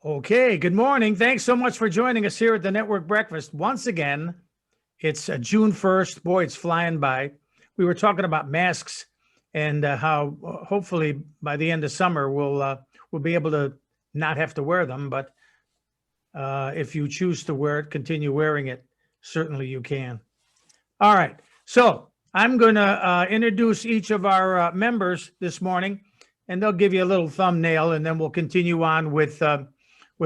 Okay, good morning. Thanks so much for joining us here at the Network Breakfast. Once again, it's June 1st. Boy, it's flying by. We were talking about masks and how hopefully by the end of summer we'll be able to not have to wear them. But if you choose to wear it, continue wearing it. Certainly you can. All right. So I'm going to introduce each of our members this morning, and they'll give you a little thumbnail, and then we'll continue on with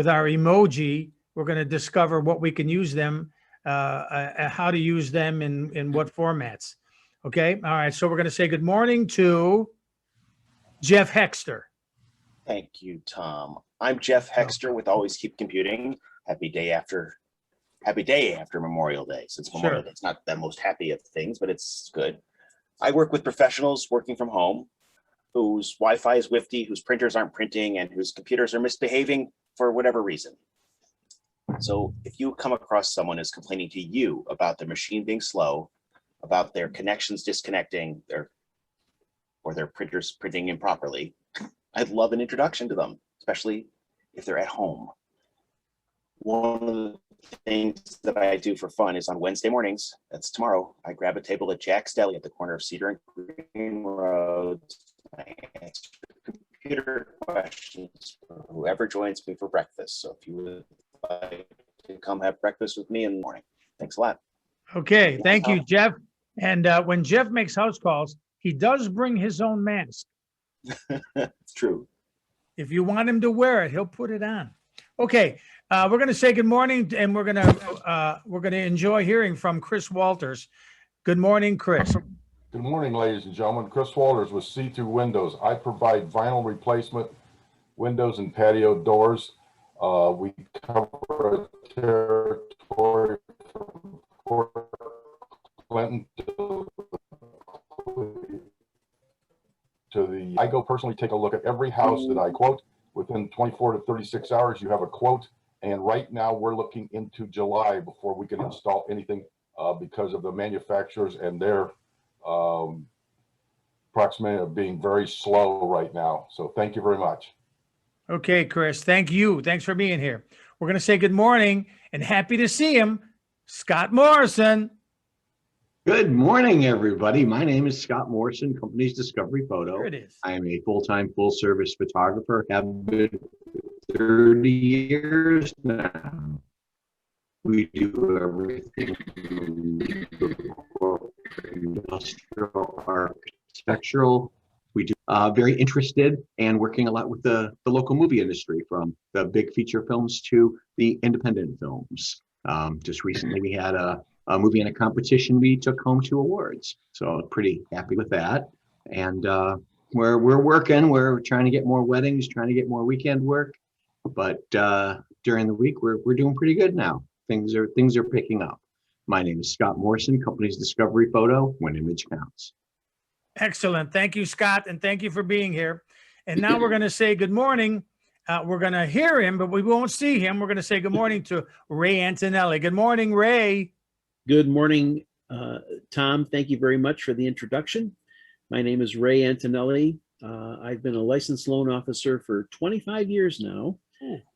our emoji. We're going to discover what we can use them, how to use them in what formats. Okay. All right. So we're going to say good morning to Jeff Hexter. Thank you, Tom. I'm Jeff Hexter with Always Keep Computing. Happy day after Memorial Day, since Memorial Day is not the most happy of things, but it's good. I work with professionals working from home whose Wi-Fi is whiffy, whose printers aren't printing, and whose computers are misbehaving for whatever reason. So if you come across someone who's complaining to you about their machine being slow, about their connections disconnecting, or their printers printing improperly, I'd love an introduction to them, especially if they're at home. One of the things that I do for fun is on Wednesday mornings, that's tomorrow, I grab a table at Jack's Deli at the corner of Cedar and Green Road. I answer computer questions for whoever joins me for breakfast. So if you would like to come have breakfast with me in the morning, thanks a lot. Okay, thank you, Jeff. And when Jeff makes house calls, he does bring his own mask. It's true. If you want him to wear it, he'll put it on. Okay, we're going to say good morning, and we're going to enjoy hearing from Chris Walters. Good morning, Chris. Good morning, ladies and gentlemen. Chris Walters with See-Through Windows. I provide vinyl replacement windows and patio doors. We cover a territory from Port Clinton to the. I go personally take a look at every house that I quote. Within 24 to 36 hours, you have a quote. And right now, we're looking into July before we can install anything because of the manufacturers and their proximity of being very slow right now. So thank you very much. Okay, Chris, thank you. Thanks for being here. We're going to say good morning and happy to see him, Scott Morrison. Good morning, everybody. My name is Scott Morrison, company's Discovery Photo. There it is. I am a full-time, full-service photographer, have been for 30 years now. We do everything from industrial, architectural. We do very interested and working a lot with the local movie industry, from the big feature films to the independent films. Just recently, we had a movie in a competition we took home 2 awards. So pretty happy with that. And we're working, we're trying to get more weddings, trying to get more weekend work. But during the week, we're doing pretty good now. Things are picking up. My name is Scott Morrison, company's Discovery Photo, when image counts. Excellent. Thank you, Scott. And thank you for being here. And now we're going to say good morning. We're going to hear him, but we won't see him. We're going to say good morning to Ray Antonelli. Good morning, Ray. Good morning, Tom. Thank you very much for the introduction. My name is Ray Antonelli. I've been a licensed loan officer for 25 years now,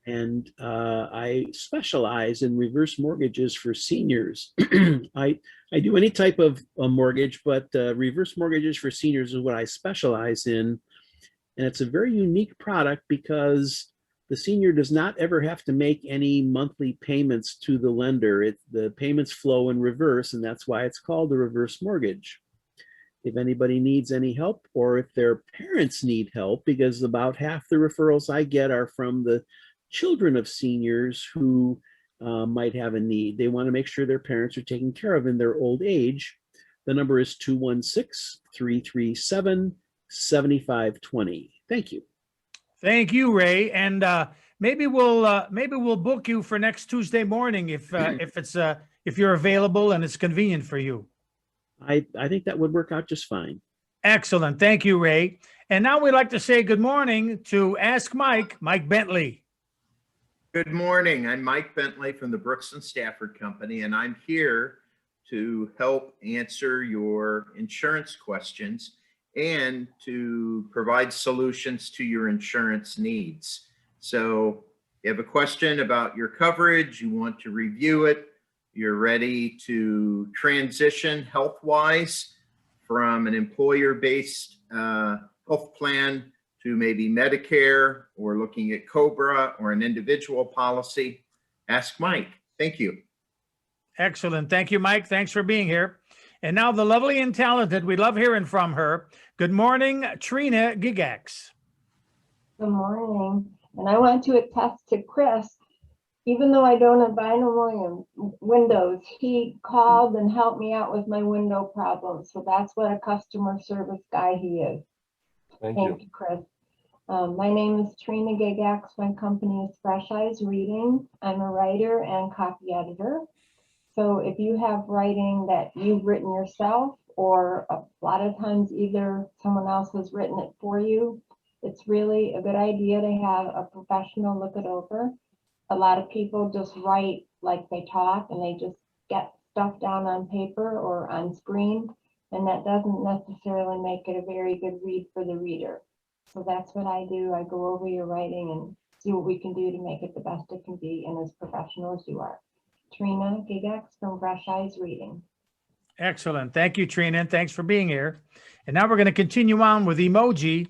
and I specialize in reverse mortgages for seniors. I do any type of a mortgage, but reverse mortgages for seniors is what I specialize in. And it's a very unique product because the senior does not ever have to make any monthly payments to the lender. The payments flow in reverse, and that's why it's called a reverse mortgage. If anybody needs any help, or if their parents need help, because about half the referrals I get are from the children of seniors who might have a need. They want to make sure their parents are taken care of in their old age. The number is 216-337-7520. Thank you. Thank you, Ray. And maybe we'll book you for next Tuesday morning if you're available and it's convenient for you. I think that would work out just fine. Excellent. Thank you, Ray. And now we'd like to say good morning to Ask Mike Bentley. Good morning. I'm Mike Bentley from the Brooks and Stafford Company, and I'm here to help answer your insurance questions and to provide solutions to your insurance needs. So You have a question about your coverage, you want to review it, you're ready to transition health-wise from an employer-based health plan to maybe Medicare, or looking at COBRA or an individual policy, ask Mike. Thank you. Excellent. Thank you, Mike. Thanks for being here. And now the lovely and talented, we love hearing from her. Good morning, Trina Gigax. Good morning. And I want to attest to Chris, even though I don't have vinyl windows, he called and helped me out with my window problem. So that's what a customer service guy he is. Thank Thank you. you, Chris. My name is Trina Gigax. My company is Fresh Eyes Reading. I'm a writer and copy editor. So if you have writing that you've written yourself, or a lot of times either someone else has written it for you, it's really a good idea to have a professional look it over. A lot of people just write like they talk, and they just get stuff down on paper or on screen, and that doesn't necessarily make it a very good read for the reader. So that's what I do. I go over your writing and see what we can do to make it the best it can be and as professional as you are. Trina Gigax from Fresh Eyes Reading. Excellent. Thank you, Trina, and thanks for being here. And now we're going to continue on with Emoji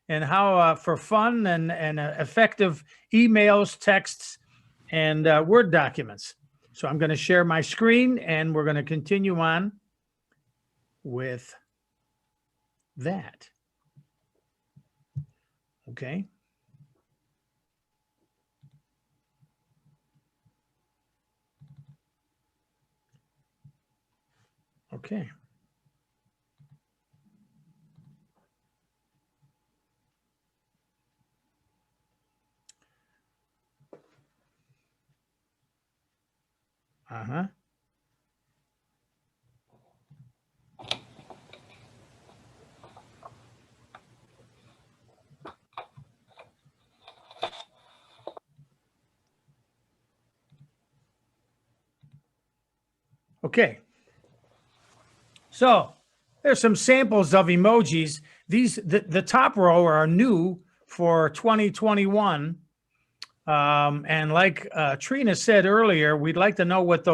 and how for fun and effective emails, texts, and Word documents. So I'm going to share my screen, and we're going to continue on with that. Okay. Okay. Uh-huh. Okay. So there's some samples of emojis. These, the top row are new for 2021. And like Trina said earlier, we'd like to know what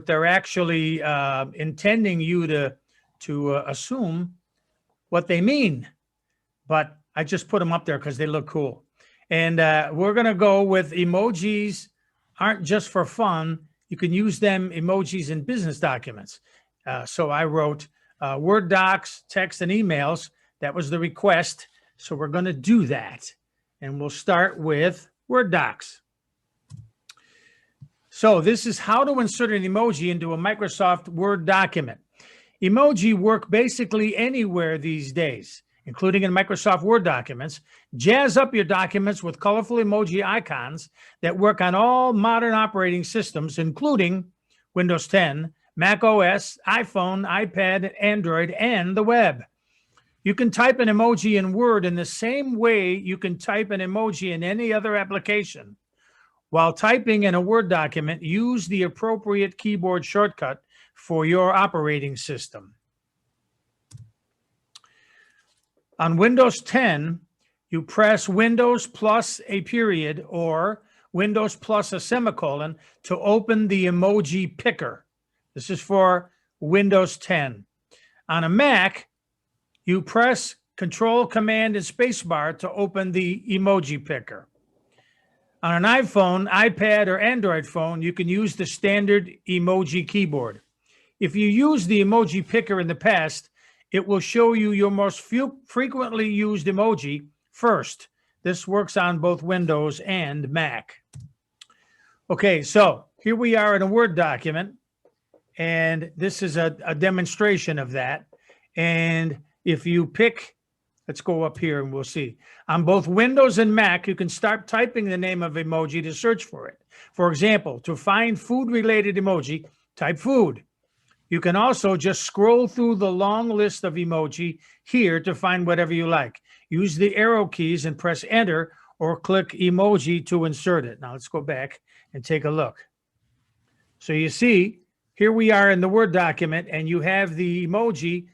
they're actually intending you to assume what they mean. But I just put them up there because they look cool. And we're going to go with emojis aren't just for fun. You can use them, emojis, in business documents. So I wrote Word docs, text, and emails. That was the request. So we're going to do that. And we'll start with Word docs. So this is how to insert an emoji into a Microsoft Word document. Emoji work basically anywhere these days, including in Microsoft Word documents. Jazz up your documents with colorful emoji icons that work on all modern operating systems, including Windows 10, Mac OS, iPhone, iPad, Android, and the web. You can type an emoji in Word in the same way you can type an emoji in any other application. While typing in a Word document, use the appropriate keyboard shortcut for your operating system. On Windows 10, you press Windows plus a period or Windows plus a semicolon to open the emoji picker. This is for Windows 10. On a Mac, you press Control, Command, and Spacebar to open the emoji picker. On an iPhone, iPad, or Android phone, you can use the standard emoji keyboard. If you use the emoji picker in the past, it will show you your most frequently used emoji first. This works on both Windows and Mac. Okay, so here we are in a Word document, and this is a demonstration of that. And if you pick, let's go up here and we'll see. On both Windows and Mac, you can start typing the name of emoji to search for it. For example, to find food-related emoji, type food. You can also just scroll through the long list of emoji here to find whatever you like. Use the arrow keys and press enter or click emoji to insert it. Now let's go back and take a look. So you see, here we are in the Word document, and you have the emoji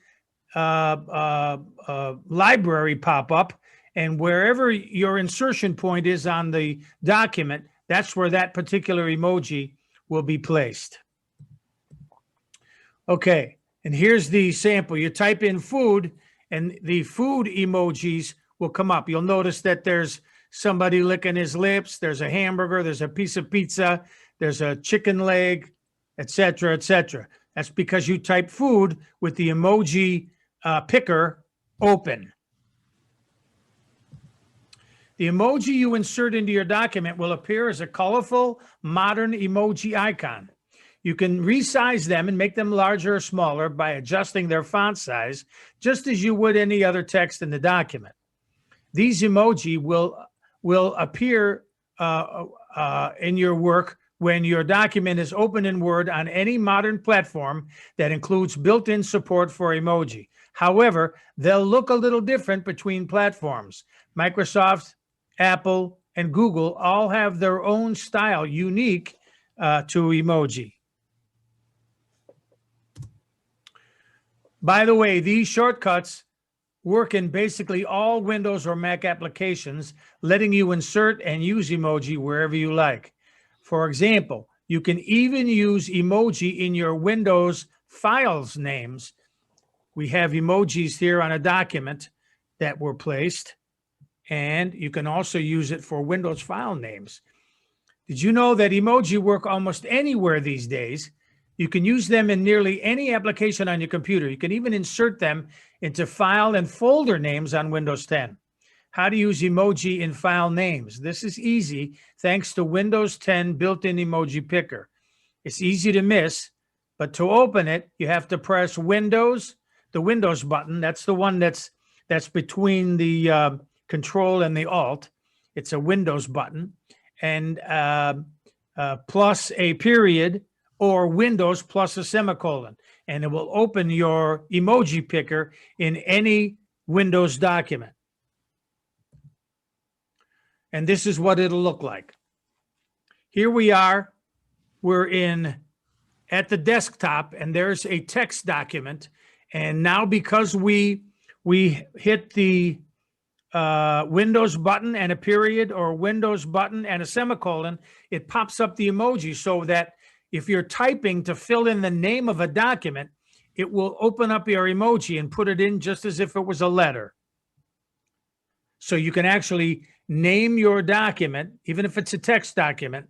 library pop up, And wherever your insertion point is on the document, that's where that particular emoji will be placed. Okay, and here's the sample. You type in food and the food emojis will come up. You'll notice that there's somebody licking his lips, there's a hamburger, there's a piece of pizza, there's a chicken leg, etc., etc. That's because you type food with the emoji picker open. The emoji you insert into your document will appear as a colorful, modern emoji icon. You can resize them and make them larger or smaller by adjusting their font size, just as you would any other text in the document. These emoji will appear in your work when your document is open in Word on any modern platform that includes built-in support for emoji. However, they'll look a little different between platforms. Microsoft, Apple, and Google all have their own style unique to emoji. By the way, these shortcuts work in basically all Windows or Mac applications, letting you insert and use emoji wherever you like. For example, you can even use emoji in your Windows files names. We have emojis here on a document that were placed, and you can also use it for Windows file names. Did you know that emoji work almost anywhere these days? You can use them in nearly any application on your computer. You can even insert them into file and folder names on Windows 10. How to use emoji in file names. This is easy thanks to Windows 10 built-in emoji picker. It's easy to miss, but to open it, you have to press Windows, the Windows button. That's the one that's between the Control and the Alt. It's a Windows button, and plus a period, or Windows plus a semicolon, and it will open your emoji picker in any Windows document. And this is what it'll look like. Here we are. We're at the desktop, and there's a text document. And now because we hit the Windows button and a period, or Windows button and a semicolon, it pops up the emoji so that if you're typing to fill in the name of a document, it will open up your emoji and put it in just as if it was a letter. So you can actually name your document, even if it's a text document,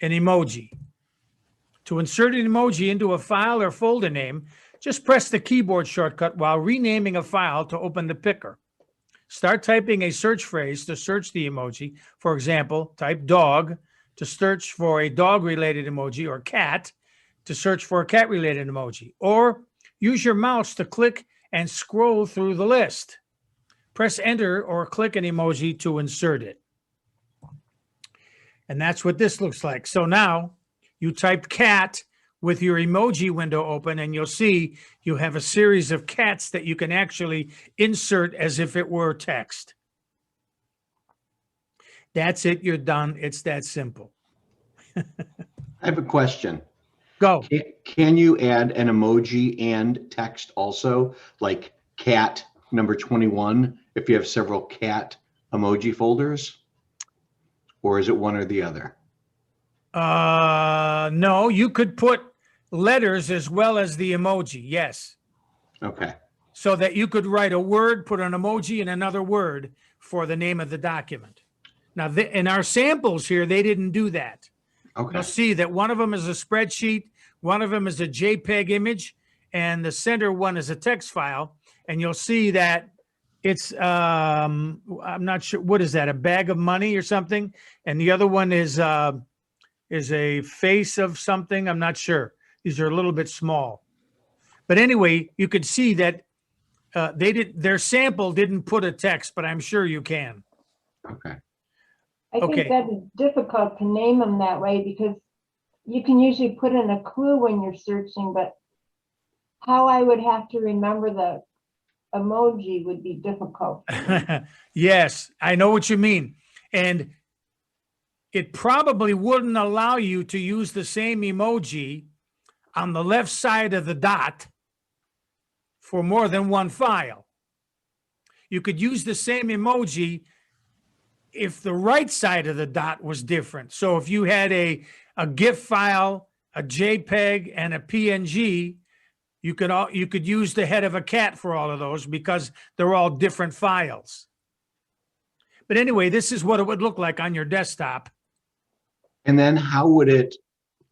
an emoji. To insert an emoji into a file or folder name, just press the keyboard shortcut while renaming a file to open the picker. Start typing a search phrase to search the emoji. For example, type dog to search for a dog-related emoji, or cat to search for a cat-related emoji. Or use your mouse to click and scroll through the list. Press enter or click an emoji to insert it. And that's what this looks like. So now you type cat with your emoji window open, and you'll see you have a series of cats that you can actually insert as if it were text. That's it. You're done. It's that simple. I have a question. Go. Can you add an emoji and text also, like cat number 21, if you have several cat emoji folders? Or is it one or the other? No, you could put letters as well as the emoji. Yes. Okay. So that you could write a word, put an emoji, and another word for the name of the document. Now, in our samples here, they didn't do that. Okay. You'll see that one of them is a spreadsheet, one of them is a JPEG image, and the center one is a text file. And you'll see that it's, I'm not sure, what is that, a bag of money or something? And the other one is a face of something. I'm not sure. These are a little bit small. But anyway, you could see that their sample didn't put a text, but I'm sure you can. Okay. I Okay. think that is difficult to name them that way because you can usually put in a clue when you're searching, but how I would have to remember the emoji would be difficult. Yes, I know what you mean. And it probably wouldn't allow you to use the same emoji on the left side of the dot for more than one file. you could use the same emoji if the right side of the dot was different. So if you had a GIF file, a JPEG, and a PNG, you could use the head of a cat for all of those because they're all different files. But anyway, this is what it would look like on your desktop. And then how would it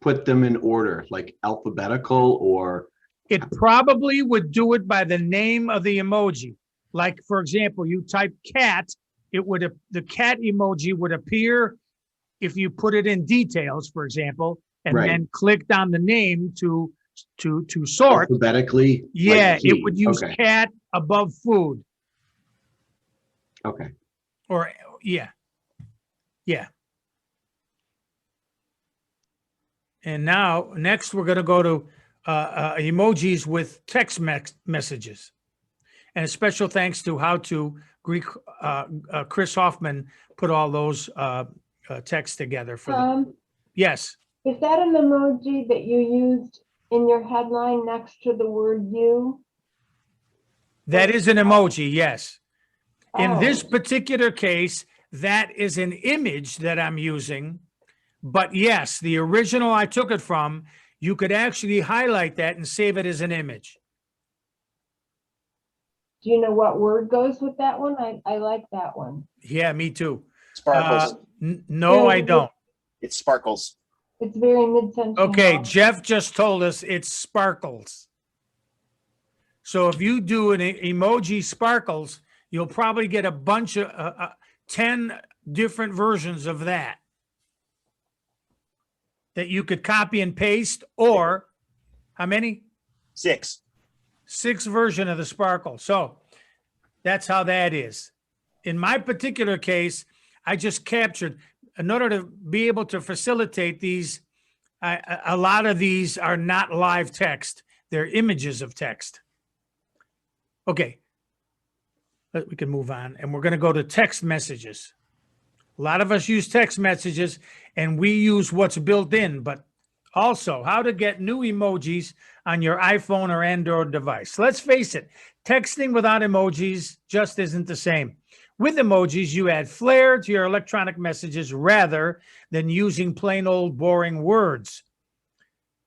put them in order, like alphabetical or? It probably would do it by the name of the emoji. Like, for example, you type cat, the cat emoji would appear if you put it in details, for example, and Right. then clicked on the name to sort. Alphabetically? Yeah, like it would use Okay, cat above food. okay. Or yeah. And now next we're going to go to emojis with text messages. And a special thanks to How to Greek, Chris Hoffman put all those texts together for the, yes. Is that an emoji that you used in your headline next to the word you? That is an emoji, yes. In this Oh. particular case, that is an image that I'm using. But yes, the original I took it from, you could actually highlight that and save it as an image. Do you know what word goes with that one? I like that one. Yeah, me too. Sparkles. No, I don't. It's sparkles. It's very mid-century. Okay, Jeff just told us it's sparkles. So if you do an emoji sparkles, you'll probably get a bunch of 10 different versions of that you could copy and paste, or how many? 6. 6 version of the sparkle. So that's how that is. In my particular case, I just captured, in order to be able to facilitate these, a lot of these are not live text. They're images of text. Okay. We can move on, and we're going to go to text messages. A lot of us use text messages, and we use what's built in, but also how to get new emojis on your iPhone or Android device. Let's face it, texting without emojis just isn't the same. With emojis, you add flair to your electronic messages rather than using plain old boring words.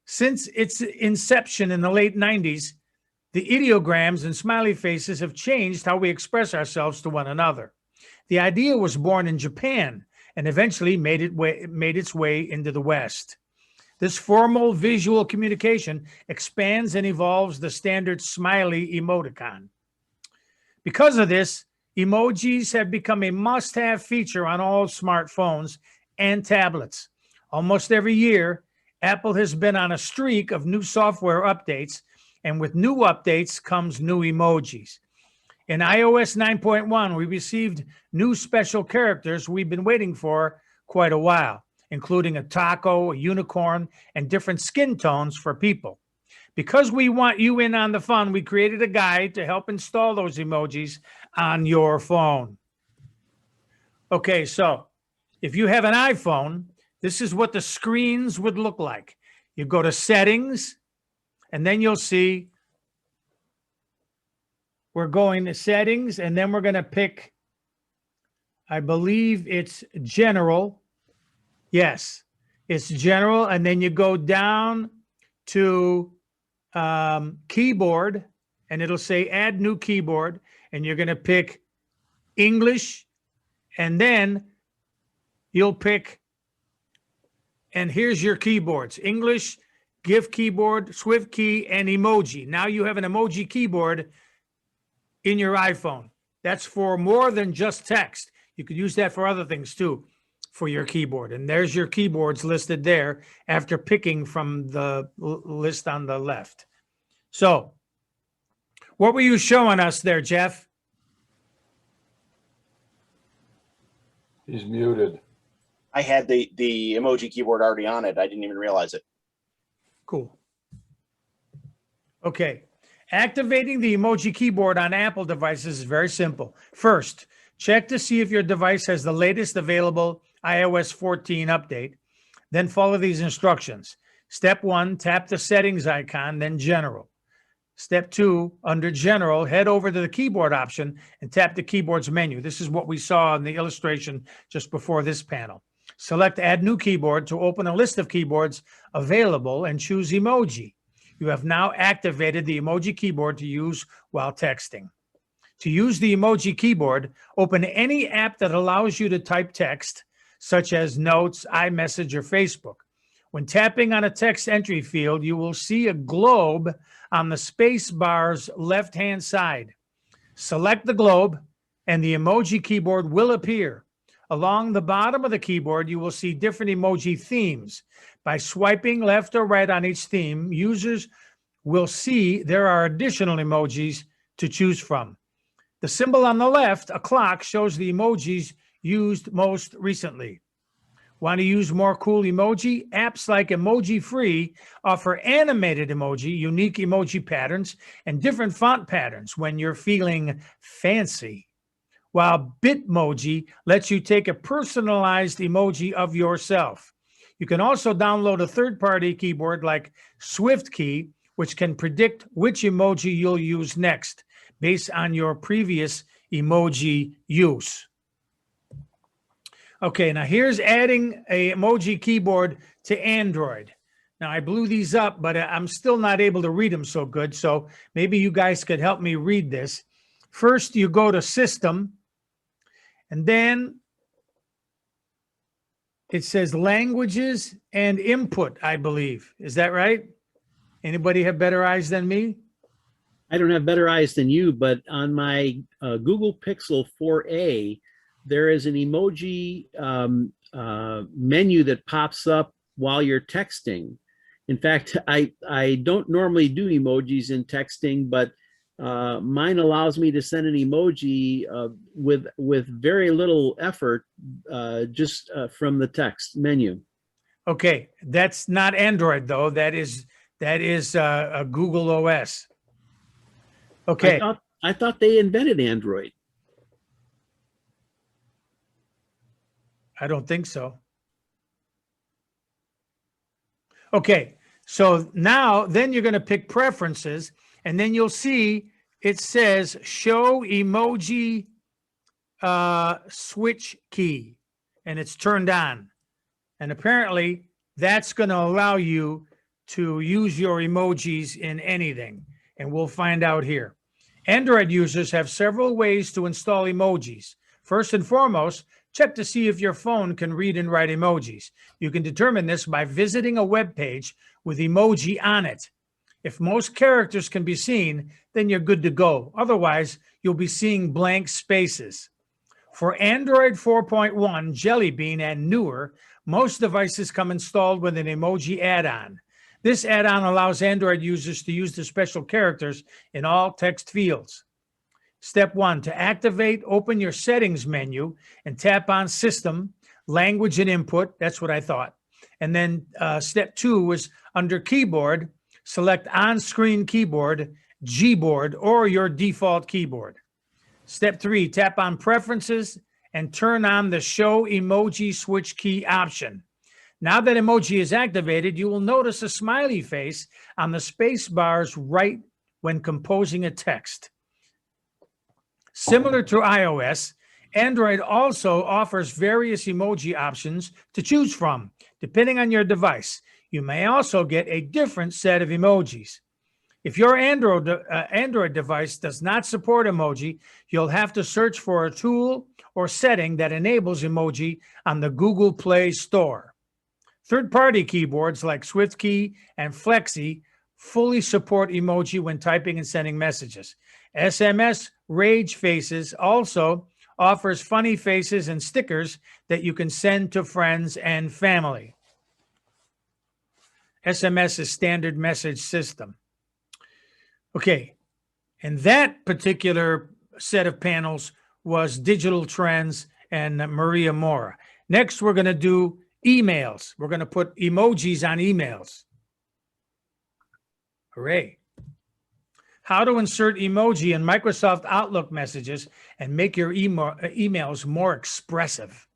Since its inception in the late 90s, the ideograms and smiley faces have changed how we express ourselves to one another. The idea was born in Japan and eventually made its way into the West. This formal visual communication expands and evolves the standard smiley emoticon. Because of this, emojis have become a must-have feature on all smartphones and tablets. Almost every year, Apple has been on a streak of new software updates, and with new updates comes new emojis. In iOS 9.1, we received new special characters we've been waiting for quite a while, including a taco, a unicorn, and different skin tones for people. Because we want you in on the fun, we created a guide to help install those emojis on your phone. Okay, so if you have an iPhone, this is what the screens would look like. You go to settings, and then you'll see we're going to settings, and then we're going to pick, I believe it's general. Yes, it's general. And then you go down to keyboard, and it'll say add new keyboard, and you're going to pick English, and then you'll pick, and here's your keyboards: English, GIF keyboard, Swift key, and emoji. Now you have an emoji keyboard in your iPhone. That's for more than just text. You could use that for other things too, for your keyboard. And there's your keyboards listed there after picking from the list on the left. So what were you showing us there, Jeff? He's muted. I had the emoji keyboard already on it. I didn't even realize it. Cool. Okay. Activating the emoji keyboard on Apple devices is very simple. First, check to see if your device has the latest available iOS 14 update. Then follow these instructions. Step 1, tap the settings icon, then general. Step 2, under General, head over to the keyboard option and tap the keyboard's menu. This is what we saw in the illustration just before this panel. Select Add New Keyboard to open a list of keyboards available and choose Emoji. You have now activated the Emoji keyboard to use while texting. To use the Emoji keyboard, open any app that allows you to type text, such as Notes, iMessage, or Facebook. When tapping on a text entry field, you will see a globe on the space bar's left-hand side. Select the globe, and the Emoji keyboard will appear. Along the bottom of the keyboard, you will see different emoji themes. By swiping left or right on each theme, users will see there are additional emojis to choose from. The symbol on the left, a clock, shows the emojis used most recently. Want to use more cool emoji? Apps like Emoji Free offer animated emoji, unique emoji patterns, and different font patterns when you're feeling fancy. While Bitmoji lets you take a personalized emoji of yourself. You can also download a third-party keyboard like SwiftKey, which can predict which emoji you'll use next based on your previous emoji use. Okay, now here's adding a emoji keyboard to Android. Now I blew these up, but I'm still not able to read them so good, so maybe you guys could help me read this. First, you go to System, and then it says Languages and Input, I believe. Is that right? Anybody have better eyes than me? I don't have better eyes than you, but on my Google Pixel 4a, there is an emoji menu that pops up while you're texting. In fact, I don't normally do emojis in texting, but mine allows me to send an emoji with very little effort just from the text menu. Okay, that's not Android though. That is a Google OS. Okay. I thought they invented Android. I don't think so. Okay, so now then you're going to pick preferences, and then you'll see it says show emoji switch key, and it's turned on. And apparently that's going to allow you to use your emojis in anything, and we'll find out here. Android users have several ways to install emojis. First and foremost, check to see if your phone can read and write emojis. You can determine this by visiting a web page with emoji on it. If most characters can be seen, then you're good to go. Otherwise, you'll be seeing blank spaces. For Android 4.1, Jelly Bean, and newer, most devices come installed with an emoji add-on. This add-on allows Android users to use the special characters in all text fields. Step 1, to activate, open your settings menu and tap on System, Language and Input. That's what I thought. And then step 2 was under Keyboard, select On-Screen Keyboard, Gboard, or your default keyboard. Step 3, tap on Preferences and turn on the Show Emoji Switch Key option. Now that emoji is activated, you will notice a smiley face on the space bar's right when composing a text. Similar to iOS, Android also offers various emoji options to choose from, depending on your device. You may also get a different set of emojis. If your Android device does not support emoji, you'll have to search for a tool or setting that enables emoji on the Google Play Store. Third-party keyboards like SwiftKey and Flexi fully support emoji when typing and sending messages. SMS Rage Faces also offers funny faces and stickers that you can send to friends and family. SMS is standard message system. Okay, and that particular set of panels was Digital Trends and Maria Mora. Next, we're going to do emails. We're going to put emojis on emails. Hooray. How to insert emoji in Microsoft Outlook messages and make your emails more expressive.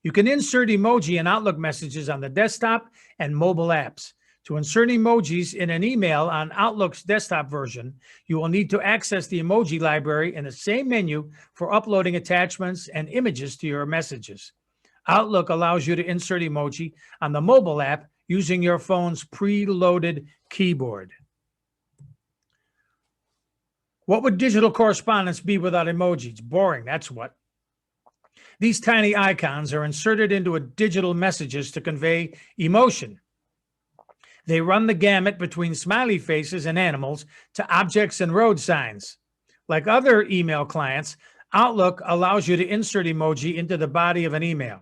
You can insert emoji in Outlook messages on the desktop and mobile apps. To insert emojis in an email on Outlook's desktop version, you will need to access the emoji library in the same menu for uploading attachments and images to your messages. Outlook allows you to insert emoji on the mobile app using your phone's preloaded keyboard. What would digital correspondence be without emojis? Boring, that's what. These tiny icons are inserted into digital messages to convey emotion. They run the gamut between smiley faces and animals to objects and road signs. Like other email clients, Outlook allows you to insert emoji into the body of an email.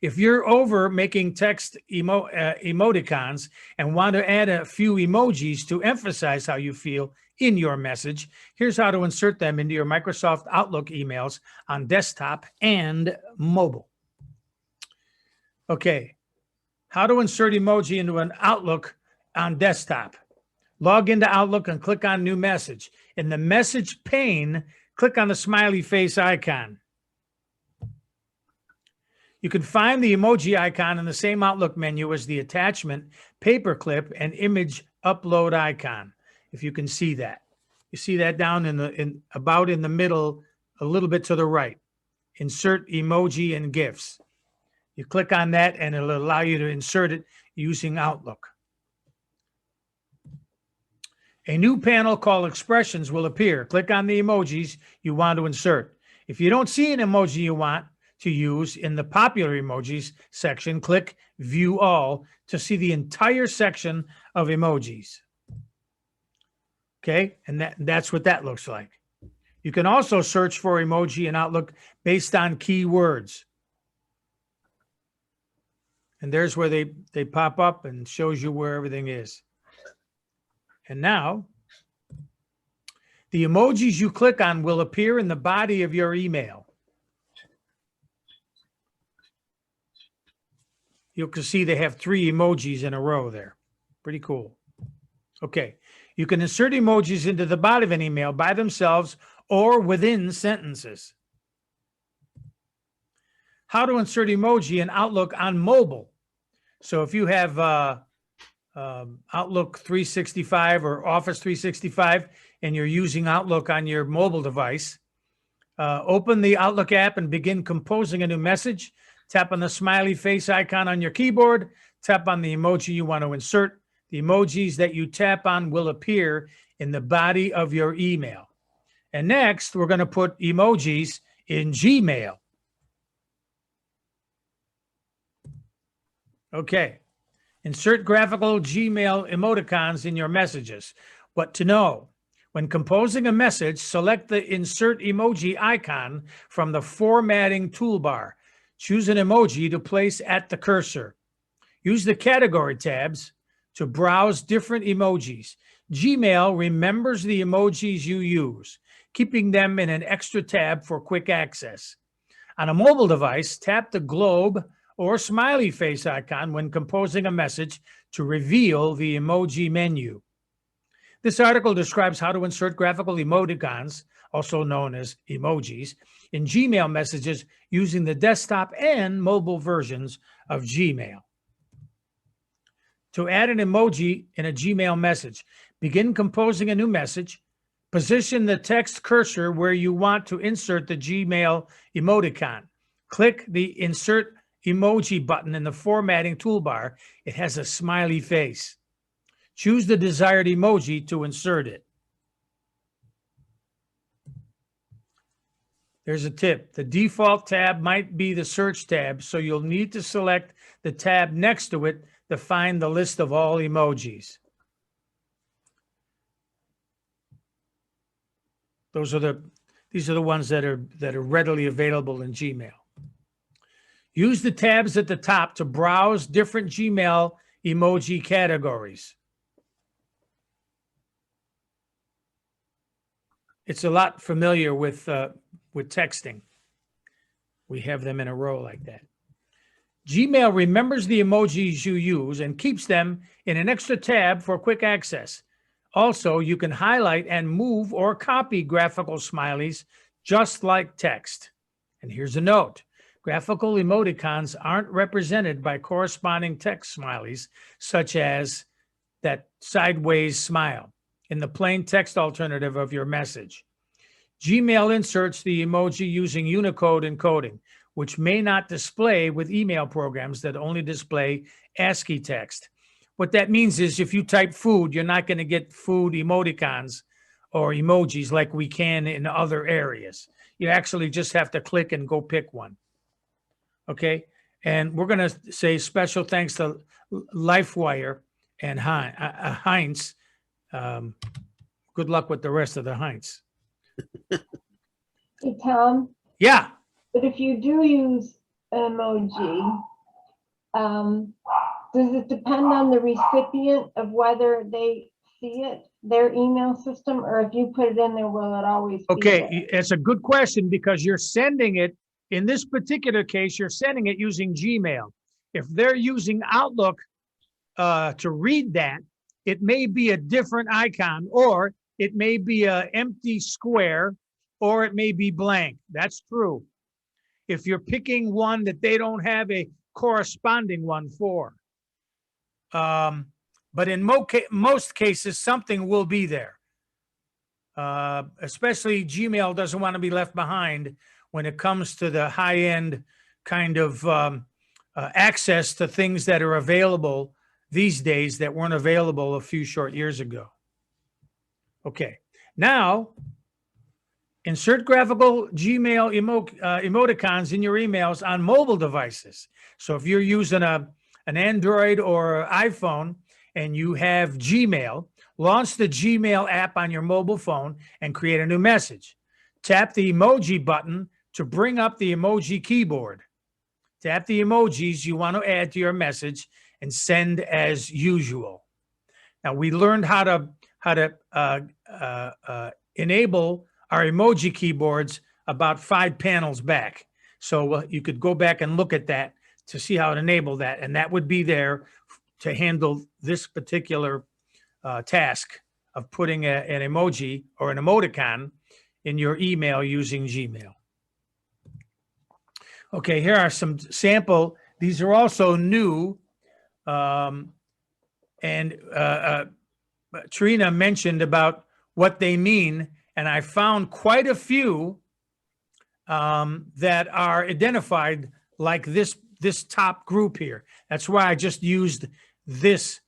If you're over making text emoticons and want to add a few emojis to emphasize how you feel in your message, here's how to insert them into your Microsoft Outlook emails on desktop and mobile. Okay, how to insert emoji into an Outlook on desktop. Log into Outlook and click on New Message. In the message pane, click on the smiley face icon. You can find the emoji icon in the same Outlook menu as the attachment, paperclip, and image upload icon, if you can see that. You see that down about in the middle, a little bit to the right. Insert emoji and GIFs. You click on that and it'll allow you to insert it using Outlook. A new panel called Expressions will appear. Click on the emojis you want to insert. If you don't see an emoji you want to use in the popular emojis section, click View All to see the entire section of emojis. Okay, and that's what that looks like. You can also search for emoji in Outlook based on keywords. And there's where they pop up and shows you where everything is. And now, the emojis you click on will appear in the body of your email. You can see they have 3 emojis in a row there. Pretty cool. Okay, you can insert emojis into the body of an email by themselves or within sentences. How to insert emoji in Outlook on mobile. So if you have Outlook 365 or Office 365 and you're using Outlook on your mobile device, open the Outlook app and begin composing a new message. Tap on the smiley face icon on your keyboard. Tap on the emoji you want to insert. The emojis that you tap on will appear in the body of your email. And next, we're going to put emojis in Gmail. Okay. Insert graphical Gmail emoticons in your messages. What to know: when composing a message, select the Insert Emoji icon from the Formatting toolbar. Choose an emoji to place at the cursor. Use the Category tabs to browse different emojis. Gmail remembers the emojis you use, keeping them in an extra tab for quick access. On a mobile device, tap the globe or smiley face icon when composing a message to reveal the emoji menu. This article describes how to insert graphical emoticons, also known as emojis, in Gmail messages using the desktop and mobile versions of Gmail. To add an emoji in a Gmail message, begin composing a new message. Position the text cursor where you want to insert the Gmail emoticon. Click the Insert Emoji button in the Formatting toolbar. It has a smiley face. Choose the desired emoji to insert it. There's a tip. The default tab might be the search tab, so you'll need to select the tab next to it to find the list of all emojis. These are the ones that are readily available in Gmail. Use the tabs at the top to browse different Gmail emoji categories. It's a lot familiar with texting. We have them in a row like that. Gmail remembers the emojis you use and keeps them in an extra tab for quick access. Also, you can highlight and move or copy graphical smileys just like text. And here's a note. Graphical emoticons aren't represented by corresponding text smileys, such as that sideways smile in the plain text alternative of your message. Gmail inserts the emoji using Unicode encoding, which may not display with email programs that only display ASCII text. What that means is if you type food, you're not going to get food emoticons or emojis like we can in other areas. You actually just have to click and go pick one. Okay. And we're going to say special thanks to LifeWire and Heinz. Good luck with the rest of the Heinz. Hey, Tom, Yeah. but if you do use an emoji, does it depend on the recipient of whether they see it, their email system, or if you put it in there, will it always be Okay. there? It's a good question because you're sending it, in this particular case, you're sending it using Gmail. If they're using Outlook to read that, it may be a different icon, or it may be an empty square, or it may be blank. That's true. If you're picking one that they don't have a corresponding one for. But in most cases, something will be there. Especially Gmail doesn't want to be left behind when it comes to the high-end kind of access to things that are available these days that weren't available a few short years ago. Okay, now insert graphical Gmail emoticons in your emails on mobile devices. So if you're using an Android or iPhone and you have Gmail, launch the Gmail app on your mobile phone and create a new message. Tap the emoji button to bring up the emoji keyboard. Tap the emojis you want to add to your message and send as usual. Now, we learned how to enable our emoji keyboards about 5 panels back. So you could go back and look at that to see how to enable that. And that would be there to handle this particular task of putting an emoji or an emoticon in your email using Gmail. Okay, here are some sample. These are also new. Trina mentioned about what they mean, and I found quite a few that are identified like this top group here. That's why I just used this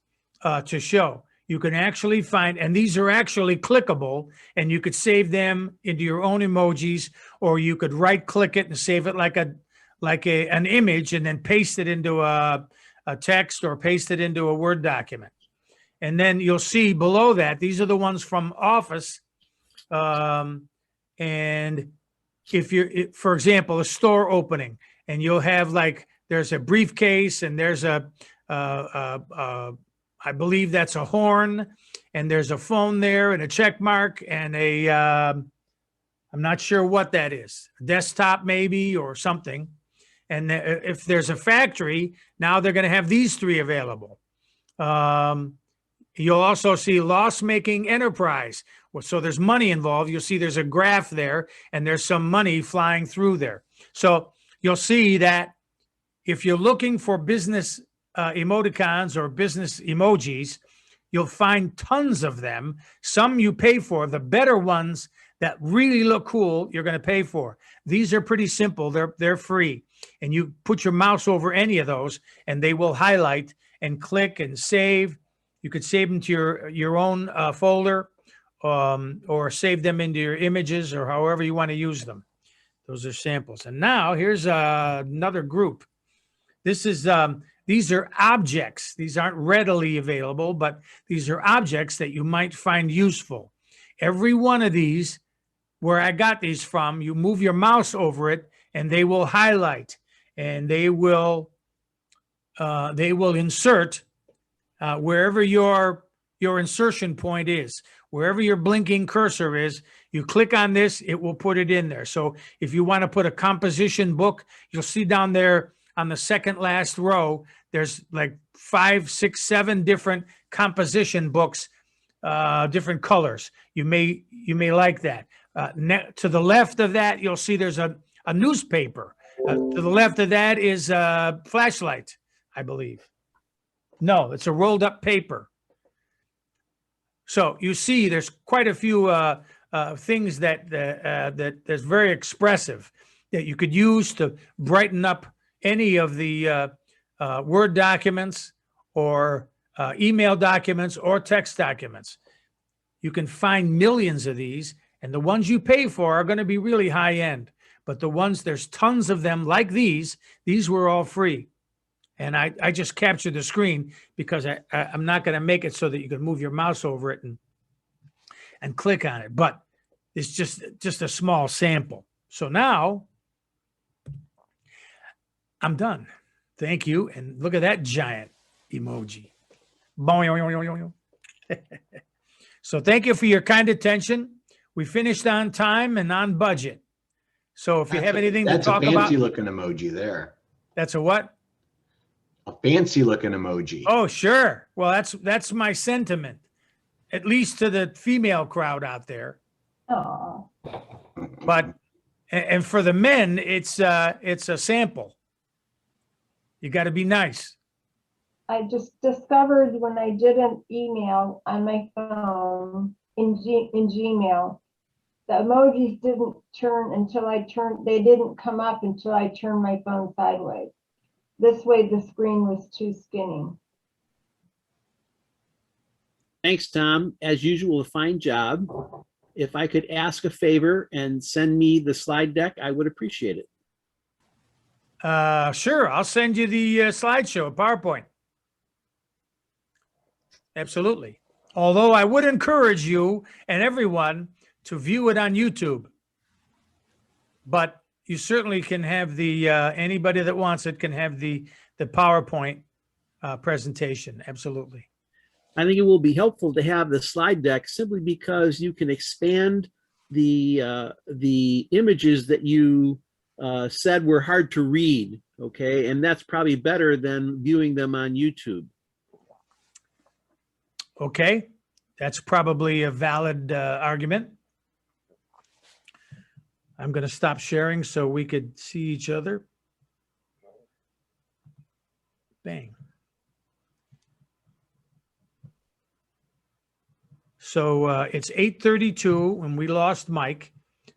to show. You can actually find, and these are actually clickable, and you could save them into your own emojis, or you could right click it and save it like an image and then paste it into a text or paste it into a Word document. And then you'll see below that, these are the ones from Office. And if you're, for example, a store opening, and you'll have like, there's a briefcase and there's I believe that's a horn, and there's a phone there and a check mark and I'm not sure what that is, a desktop maybe or something. And if there's a factory, now they're going to have these 3 available. You'll also see loss-making enterprise. So there's money involved. You'll see there's a graph there, and there's some money flying through there. So you'll see that if you're looking for business emoticons or business emojis, you'll find tons of them. Some you pay for. The better ones that really look cool, you're going to pay for. These are pretty simple. They're free. And you put your mouse over any of those, and they will highlight and click and save. You could save them to your own folder, or save them into your images, or however you want to use them. Those are samples. And now here's another group. This is these are objects. These aren't readily available, but these are objects that you might find useful. Every one of these, where I got these from, you move your mouse over it, and they will highlight, and they will insert wherever your insertion point is. Wherever your blinking cursor is, you click on this, it will put it in there. So if you want to put a composition book, you'll see down there on the second last row, there's like 5, 6, 7 different composition books, different colors. You may like that. To the left of that, you'll see there's a newspaper. To the left of that is a flashlight, I believe. No, it's a rolled up paper. So you see, there's quite a few things that that's very expressive that you could use to brighten up any of the Word documents or email documents or text documents. You can find millions of these, and the ones you pay for are going to be really high end. But the ones, there's tons of them like these were all free. And I just captured the screen because I'm not going to make it so that you can move your mouse over it and click on it. But it's just a small sample. So now I'm done. Thank you. And look at that giant emoji. So thank you for your kind attention. We finished on time and on budget. So if you have anything to talk That's a fancy about, looking emoji there. that's a what? A fancy looking emoji. Oh, sure. Well, that's my sentiment, at least to the female crowd out there. Oh, But and for the men, it's a sample. You got to be nice. I just discovered when I did an email on my phone in Gmail, the emojis didn't turn until they didn't come up until I turned my phone sideways. This way the screen was too skinny. Thanks, Tom. As usual, a fine job. If I could ask a favor and send me the slide deck, I would appreciate it. Sure. I'll send you the slideshow, PowerPoint. Absolutely. Although I would encourage you and everyone to view it on YouTube. But you certainly can have the, anybody that wants it can have the PowerPoint presentation. Absolutely. I think it will be helpful to have the slide deck simply because you can expand the images that you said were hard to read. Okay, and that's probably better than viewing them on YouTube. Okay, that's probably a valid argument. I'm going to stop sharing so we could see each other. Bang. So it's 8:32 and we lost Mike,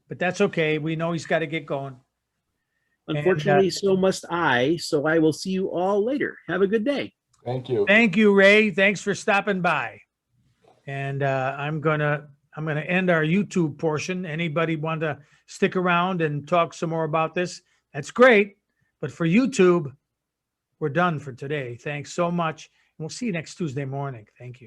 but that's okay. We know he's got to get going. Unfortunately, so must I. So I will see you all later. Have a good day. Thank you. Thank you, Ray. Thanks for stopping by. And I'm gonna end our YouTube portion. Anybody want to stick around and talk some more about this? That's great. But for YouTube, we're done for today. Thanks so much. And we'll see you next Tuesday morning. Thank you.